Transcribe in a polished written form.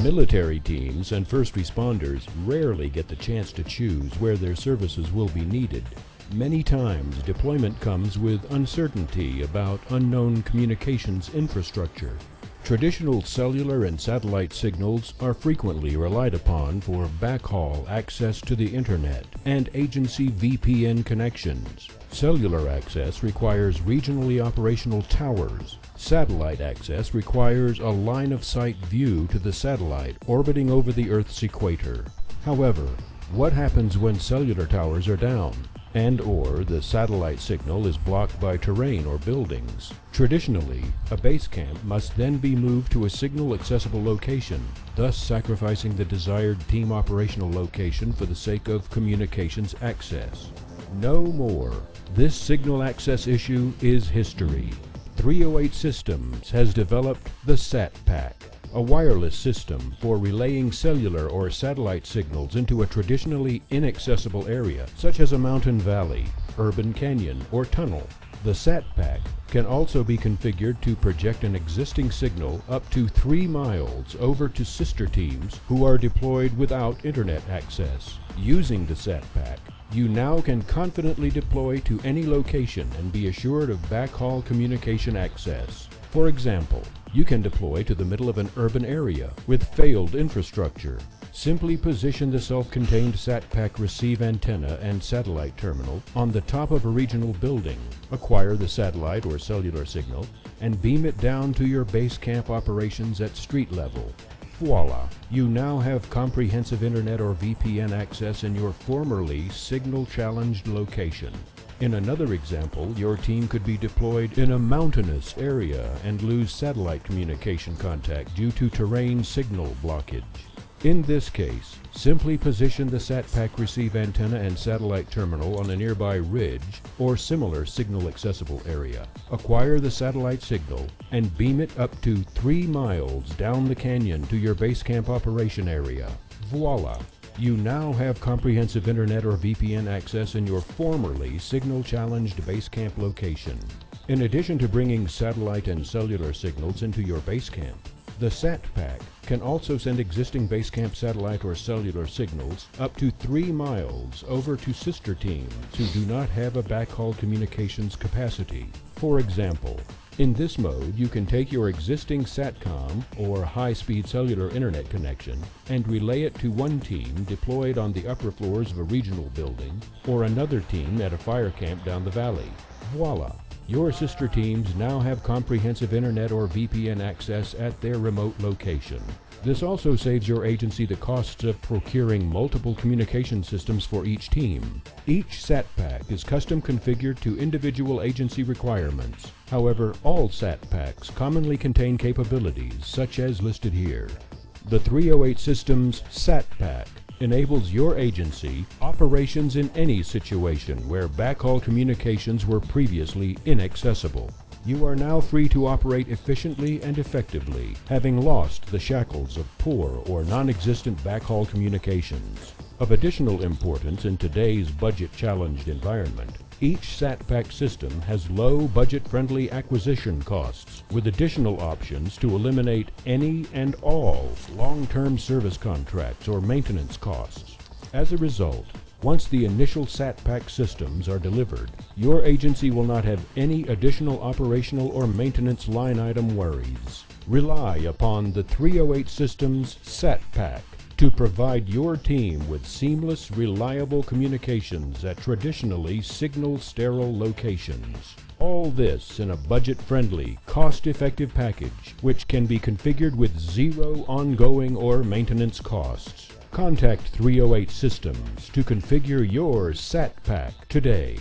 Military teams and first responders rarely get the chance to choose where their services will be needed. Many times, deployment comes with uncertainty about unknown communications infrastructure. Traditional cellular and satellite signals are frequently relied upon for backhaul access to the Internet and agency VPN connections. Cellular access requires regionally operational towers. Satellite access requires a line-of-sight view to the satellite orbiting over the Earth's equator. However, what happens when cellular towers are down and/or the satellite signal is blocked by terrain or buildings? Traditionally, a base camp must then be moved to a signal-accessible location, thus sacrificing the desired team operational location for the sake of communications access. No more. This signal access issue is history. 308 Systems has developed the SatPack, a wireless system for relaying cellular or satellite signals into a traditionally inaccessible area, such as a mountain valley, urban canyon, or tunnel. The SatPack can also be configured to project an existing signal up to 3 miles over to sister teams who are deployed without internet access. Using the SatPack, you now can confidently deploy to any location and be assured of backhaul communication access. For example, you can deploy to the middle of an urban area with failed infrastructure. Simply position the self-contained SatPack receive antenna and satellite terminal on the top of a regional building, acquire the satellite or cellular signal, and beam it down to your base camp operations at street level. Voila! You now have comprehensive Internet or VPN access in your formerly signal-challenged location. In another example, your team could be deployed in a mountainous area and lose satellite communication contact due to terrain signal blockage. In this case, simply position the SatPack receive antenna and satellite terminal on a nearby ridge or similar signal-accessible area. Acquire the satellite signal and beam it up to 3 miles down the canyon to your base camp operation area. Voila! You now have comprehensive Internet or VPN access in your formerly signal-challenged base camp location. In addition to bringing satellite and cellular signals into your base camp, the SatPack can also send existing base camp satellite or cellular signals up to 3 miles over to sister teams who do not have a backhaul communications capacity. For example, in this mode, you can take your existing SATCOM or high-speed cellular internet connection and relay it to one team deployed on the upper floors of a regional building or another team at a fire camp down the valley. Voila! Your sister teams now have comprehensive Internet or VPN access at their remote location. This also saves your agency the costs of procuring multiple communication systems for each team. Each SatPack is custom configured to individual agency requirements. However, all SatPacks commonly contain capabilities such as listed here. The 308 Systems SatPack enables your agency operations in any situation where backhaul communications were previously inaccessible. You are now free to operate efficiently and effectively, having lost the shackles of poor or non-existent backhaul communications. Of additional importance in today's budget-challenged environment, each SatPack system has low budget-friendly acquisition costs, with additional options to eliminate any and all long-term service contracts or maintenance costs. As a result, once the initial SatPack systems are delivered, your agency will not have any additional operational or maintenance line item worries. Rely upon the 308 Systems SatPack to provide your team with seamless, reliable communications at traditionally signal-sterile locations. All this in a budget-friendly, cost-effective package, which can be configured with zero ongoing or maintenance costs. Contact 308 Systems to configure your SatPack today.